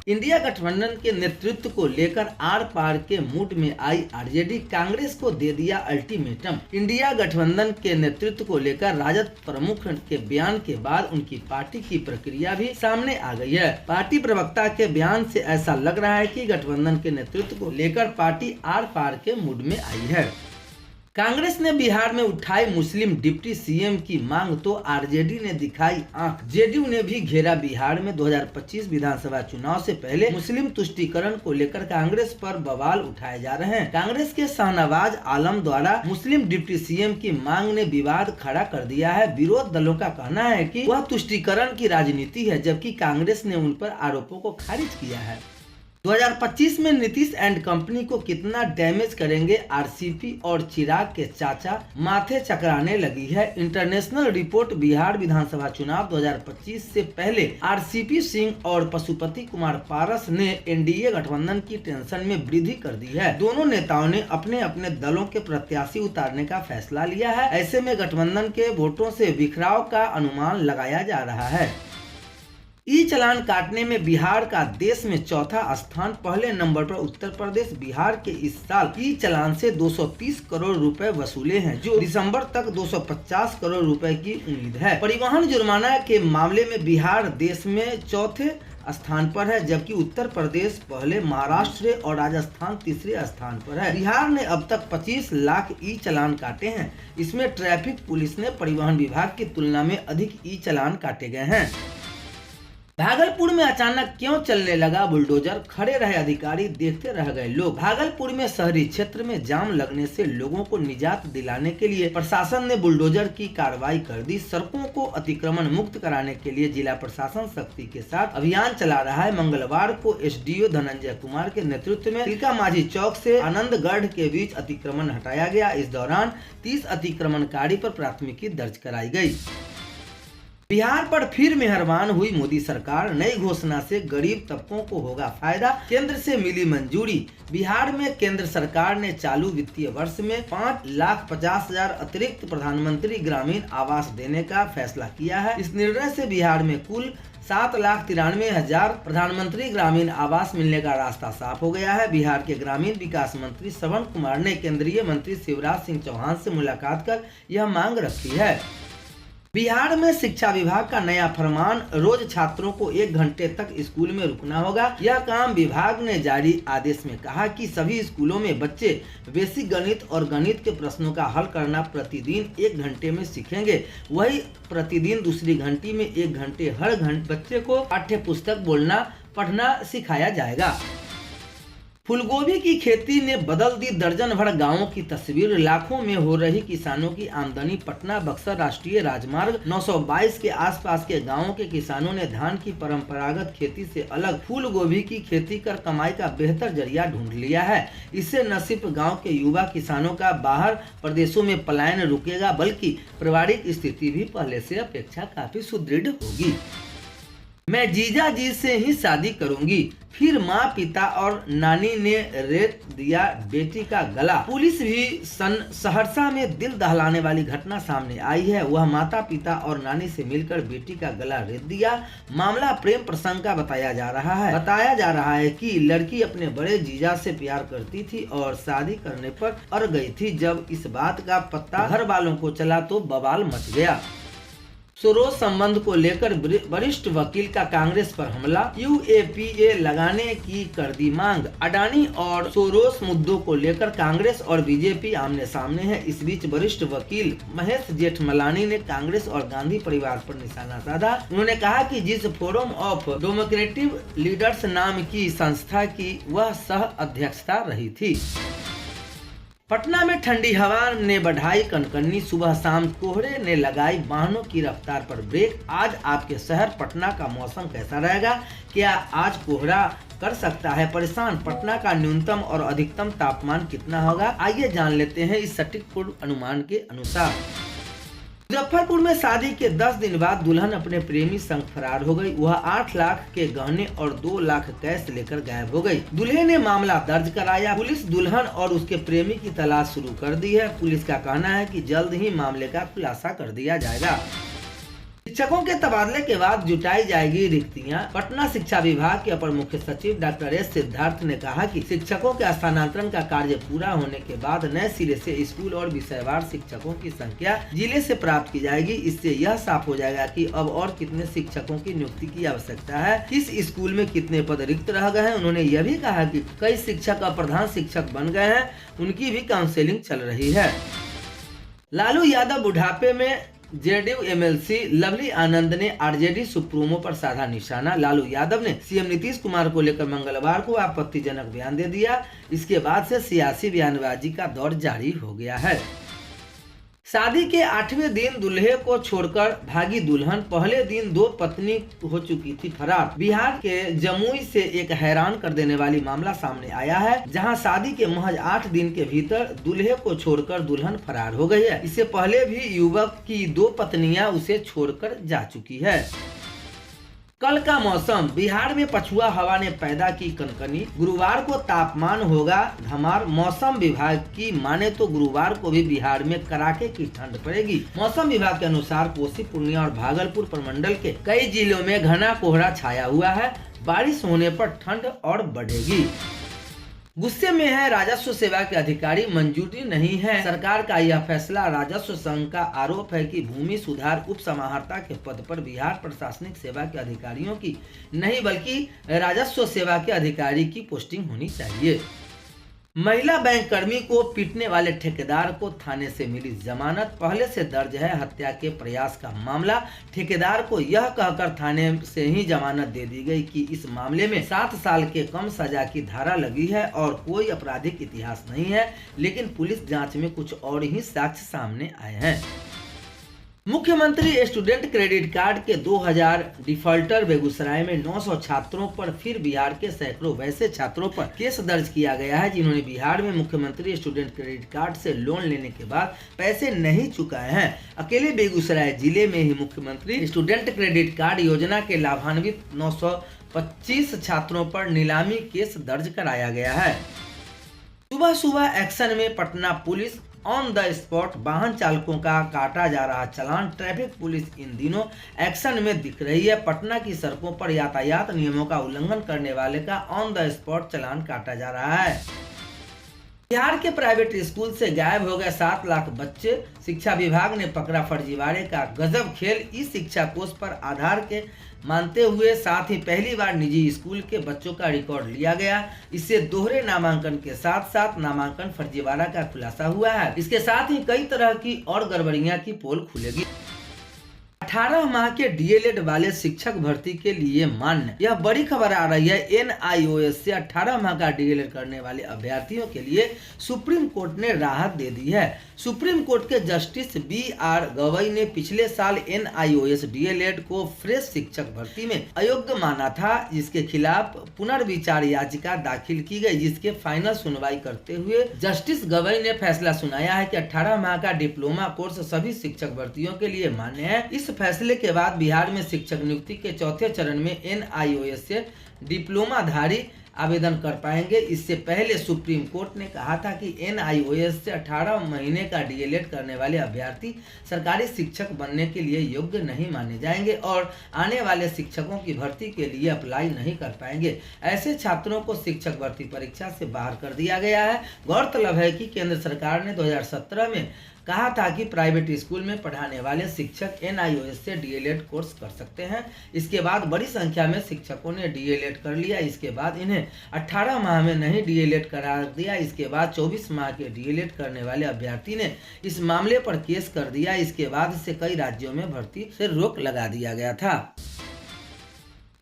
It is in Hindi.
इंडिया गठबंधन के नेतृत्व को लेकर आर पार के मूड में आई आरजेडी, कांग्रेस को दे दिया अल्टीमेटम। इंडिया गठबंधन के नेतृत्व को लेकर राजद प्रमुख के बयान के बाद उनकी पार्टी की प्रक्रिया भी सामने आ गई है। पार्टी प्रवक्ता के बयान से ऐसा लग रहा है कि गठबंधन के नेतृत्व को लेकर पार्टी आर पार के मूड में आई है। कांग्रेस ने बिहार में उठाई मुस्लिम डिप्टी सीएम की मांग तो आरजेडी ने दिखाई आंख। जेडीयू ने भी घेरा बिहार में 2025 विधानसभा चुनाव से पहले मुस्लिम तुष्टीकरण को लेकर कांग्रेस पर बवाल उठाए जा रहे हैं। कांग्रेस के शाहनवाज आलम द्वारा मुस्लिम डिप्टी सीएम की मांग ने विवाद खड़ा कर दिया है। विरोध दलों का कहना है कि वह तुष्टीकरण की राजनीति है, जबकि कांग्रेस ने उन पर आरोपों को खारिज किया है। 2025 में नीतीश एंड कंपनी को कितना डैमेज करेंगे आरसीपी और चिराग के चाचा, माथे चकराने लगी है। इंटरनेशनल रिपोर्ट बिहार विधानसभा चुनाव 2025 से पहले आरसीपी सिंह और पशुपति कुमार पारस ने एनडीए गठबंधन की टेंशन में वृद्धि कर दी है। दोनों नेताओं ने अपने अपने दलों के प्रत्याशी उतारने का फैसला लिया है। ऐसे में गठबंधन के वोटों से बिखराव का अनुमान लगाया जा रहा है। ई चालान काटने में बिहार का देश में चौथा स्थान, पहले नंबर पर उत्तर प्रदेश। बिहार के इस साल ई चालान से 230 करोड़ रुपए वसूले हैं, जो दिसंबर तक 250 करोड़ रुपए की उम्मीद है। परिवहन जुर्माना के मामले में बिहार देश में चौथे स्थान पर है, जबकि उत्तर प्रदेश पहले, महाराष्ट्र और राजस्थान तीसरे स्थान पर है। बिहार ने अब तक 25 लाख ई चालान काटे हैं। इसमें ट्रैफिक पुलिस ने परिवहन विभाग की तुलना में अधिक ई चालान काटे गए हैं। भागलपुर में अचानक क्यों चलने लगा बुलडोजर, खड़े रहे अधिकारी, देखते रह गए लोग। भागलपुर में शहरी क्षेत्र में जाम लगने से लोगों को निजात दिलाने के लिए प्रशासन ने बुलडोजर की कार्रवाई कर दी। सड़कों को अतिक्रमण मुक्त कराने के लिए जिला प्रशासन सख्ती के साथ अभियान चला रहा है। मंगलवार को एसडीओ धनंजय कुमार के नेतृत्व में तिलका माझी चौक से आनंदगढ़ के बीच अतिक्रमण हटाया गया। इस दौरान 30 अतिक्रमणकारी पर प्राथमिकी दर्ज कराई गयी। बिहार पर फिर मेहरबान हुई मोदी सरकार, नई घोषणा से गरीब तबकों को होगा फायदा, केंद्र से मिली मंजूरी। बिहार में केंद्र सरकार ने चालू वित्तीय वर्ष में 5,50,000 अतिरिक्त प्रधानमंत्री ग्रामीण आवास देने का फैसला किया है। इस निर्णय से बिहार में कुल 7,93,000 प्रधानमंत्री ग्रामीण आवास मिलने का रास्ता साफ हो गया है। बिहार के ग्रामीण विकास मंत्री श्रवण कुमार ने केंद्रीय मंत्री शिवराज सिंह चौहान से मुलाकात कर यह मांग रखी है। बिहार में शिक्षा विभाग का नया फरमान, रोज छात्रों को 1 घंटे तक स्कूल में रुकना होगा। यह काम विभाग ने जारी आदेश में कहा कि सभी स्कूलों में बच्चे बेसिक गणित और गणित के प्रश्नों का हल करना प्रतिदिन 1 घंटे में सीखेंगे। वही प्रतिदिन दूसरी घंटी में 1 घंटे हर घंटे बच्चे को पाठ्य पुस्तक बोलना पढ़ना सिखाया जाएगा। फूलगोभी की खेती ने बदल दी दर्जन भर गांवों की तस्वीर, लाखों में हो रही किसानों की आमदनी। पटना बक्सर राष्ट्रीय राजमार्ग 922 के आसपास के गांवों के किसानों ने धान की परंपरागत खेती से अलग फूलगोभी की खेती कर कमाई का बेहतर जरिया ढूंढ लिया है। इससे न सिर्फ गाँव के युवा किसानों का बाहर प्रदेशों में पलायन रुकेगा, बल्कि पारिवारिक स्थिति भी पहले से अपेक्षा काफी सुदृढ़ होगी। मैं जीजा जी से ही शादी करूंगी, फिर माँ पिता और नानी ने रेत दिया बेटी का गला। पुलिस भी सहरसा में दिल दहलाने वाली घटना सामने आई है। वह माता पिता और नानी से मिलकर बेटी का गला रेत दिया। मामला प्रेम प्रसंग का बताया जा रहा है कि लड़की अपने बड़े जीजा से प्यार करती थी और शादी करने पर अड़ गई थी। जब इस बात का पता घर वालों को चला तो बवाल मच गया। सोरोस संबंध को लेकर वरिष्ठ वकील का कांग्रेस पर हमला, यूएपीए लगाने की कर दी मांग। अडानी और सोरोस मुद्दों को लेकर कांग्रेस और बीजेपी आमने सामने है। इस बीच वरिष्ठ वकील महेश जेठमलानी ने कांग्रेस और गांधी परिवार पर निशाना साधा। उन्होंने कहा कि जिस फोरम ऑफ डेमोक्रेटिक लीडर्स नाम की संस्था की वह सह अध्यक्षता रही थी। पटना में ठंडी हवा ने बढ़ाई कनकनी, सुबह शाम कोहरे ने लगाई वाहनों की रफ्तार पर ब्रेक। आज आपके शहर पटना का मौसम कैसा रहेगा? क्या आज कोहरा कर सकता है परेशान? पटना का न्यूनतम और अधिकतम तापमान कितना होगा? आइए जान लेते हैं इस सटीक पूर्व अनुमान के अनुसार। मुजफ्फरपुर में शादी के 10 दिन बाद दुल्हन अपने प्रेमी संग फरार हो गई। वह 8 लाख के गहने और 2 लाख कैश लेकर गायब हो गई। दूल्हे ने मामला दर्ज कराया। पुलिस दुल्हन और उसके प्रेमी की तलाश शुरू कर दी है। पुलिस का कहना है कि जल्द ही मामले का खुलासा कर दिया जाएगा। शिक्षकों के तबादले के बाद जुटाई जाएगी रिक्तियां। पटना शिक्षा विभाग के अपर मुख्य सचिव डॉक्टर एस सिद्धार्थ ने कहा कि शिक्षकों के स्थानांतरण का कार्य पूरा होने के बाद नए सिरे से स्कूल और विषयवार शिक्षकों की संख्या जिले से प्राप्त की जाएगी। इससे यह साफ हो जाएगा कि अब और कितने शिक्षकों की नियुक्ति की आवश्यकता है, किस स्कूल में कितने पद रिक्त रह गए हैं। उन्होंने यह भी कहा कि कई शिक्षक अब प्रधान शिक्षक बन गए हैं, उनकी भी काउंसलिंग चल रही है। लालू यादव बुढ़ापे में जेडीयू एमएलसी लवली आनंद ने आरजेडी सुप्रीमो पर साधा निशाना। लालू यादव ने सीएम नीतीश कुमार को लेकर मंगलवार को आपत्तिजनक बयान दे दिया। इसके बाद से सियासी बयानबाजी का दौर जारी हो गया है। शादी के 8वें दिन दूल्हे को छोड़कर भागी दुल्हन, पहले दिन 2 पत्नी हो चुकी थी फरार। बिहार के जमुई से एक हैरान कर देने वाली मामला सामने आया है, जहां शादी के महज 8 दिन के भीतर दूल्हे को छोड़कर दुल्हन फरार हो गई है। इससे पहले भी युवक की 2 पत्नियां उसे छोड़कर जा चुकी है। कल का मौसम, बिहार में पछुआ हवा ने पैदा की कनकनी। गुरुवार को तापमान होगा धमार। मौसम विभाग की माने तो गुरुवार को भी बिहार में कड़ाके की ठंड पड़ेगी। मौसम विभाग के अनुसार कोसी, पूर्णिया और भागलपुर प्रमंडल के कई जिलों में घना कोहरा छाया हुआ है। बारिश होने पर ठंड और बढ़ेगी। गुस्से में है राजस्व सेवा के अधिकारी, मंजूरी नहीं है सरकार का यह फैसला। राजस्व संघ का आरोप है कि भूमि सुधार उप समाहर्ता के पद पर बिहार प्रशासनिक सेवा के अधिकारियों की नहीं बल्कि राजस्व सेवा के अधिकारी की पोस्टिंग होनी चाहिए। महिला बैंक कर्मी को पीटने वाले ठेकेदार को थाने से मिली जमानत। पहले से दर्ज है हत्या के प्रयास का मामला। ठेकेदार को यह कहकर थाने से ही जमानत दे दी गई कि इस मामले में 7 साल के कम सजा की धारा लगी है और कोई आपराधिक इतिहास नहीं है, लेकिन पुलिस जांच में कुछ और ही साक्ष्य सामने आए हैं। मुख्यमंत्री स्टूडेंट क्रेडिट कार्ड के 2000 डिफॉल्टर। बेगूसराय में 900 छात्रों पर फिर बिहार के सैकड़ों वैसे छात्रों पर केस दर्ज किया गया है जिन्होंने बिहार में मुख्यमंत्री स्टूडेंट क्रेडिट कार्ड से लोन लेने के बाद पैसे नहीं चुकाए हैं। अकेले बेगूसराय जिले में ही मुख्यमंत्री स्टूडेंट क्रेडिट कार्ड योजना के लाभान्वित 925 छात्रों पर नीलामी केस दर्ज कराया गया है। सुबह सुबह एक्शन में Patna police. On the spot वाहन चालकों का काटा जा रहा चालान। ट्रैफिक पुलिस इन दिनों एक्शन में दिख रही है। पटना की सड़कों पर यातायात नियमों का उल्लंघन करने वाले का ऑन द स्पॉट चालान काटा जा रहा है। बिहार के प्राइवेट स्कूल से गायब हो गए 7 लाख बच्चे। शिक्षा विभाग ने पकड़ा फर्जीवाड़े का गजब खेल। ई शिक्षा कोष पर आधार के मानते हुए साथ ही पहली बार निजी स्कूल के बच्चों का रिकॉर्ड लिया गया। इससे दोहरे नामांकन के साथ साथ नामांकन फर्जीवाड़ा का खुलासा हुआ है। इसके साथ ही कई तरह की और गड़बड़ियां की पोल खुलेगी। 18 माह के डीएलएड वाले शिक्षक भर्ती के लिए मान्य। यह बड़ी खबर आ रही है। एनआईओएस से 18 माह का डीएलएड करने वाले अभ्यर्थियों के लिए सुप्रीम कोर्ट ने राहत दे दी है। सुप्रीम कोर्ट के जस्टिस BR गवई ने पिछले साल एनआईओएस डीएलएड को फ्रेश शिक्षक भर्ती में अयोग्य माना था, जिसके खिलाफ पुनर्विचार याचिका दाखिल की गई, जिसके फाइनल सुनवाई करते हुए जस्टिस गवई ने फैसला सुनाया है कि 18 माह का डिप्लोमा कोर्स सभी शिक्षक भर्तियों के लिए मान्य है। इस फैसले के बाद बिहार में शिक्षक नियुक्ति के चौथे चरण में एनआईओएस से डिप्लोमाधारी आवेदन कर पाएंगे। इससे पहले सुप्रीम कोर्ट ने कहा था कि एनआईओएस से 18 महीने का डीएलएड करने वाले अभ्यर्थी सरकारी शिक्षक बनने के लिए योग्य नहीं माने जाएंगे और आने वाले शिक्षकों की भर्ती के लिए अप्लाई नहीं कर पाएंगे। ऐसे छात्रों को शिक्षक भर्ती परीक्षा से बाहर कर दिया गया है। गौरतलब है कि केंद्र सरकार ने 2017 में कहा था कि प्राइवेट स्कूल में पढ़ाने वाले शिक्षक एनआईओएस से डीएलएड कोर्स कर सकते हैं। इसके बाद बड़ी संख्या में शिक्षकों ने डीएलएड कर लिया। इसके बाद इन्हें 18 माह में नहीं डीएलएड करा दिया। इसके बाद 24 माह के डीएलएड करने वाले अभ्यर्थी ने इस मामले पर केस कर दिया। इसके बाद से कई राज्यों में भर्ती से रोक लगा दिया गया था।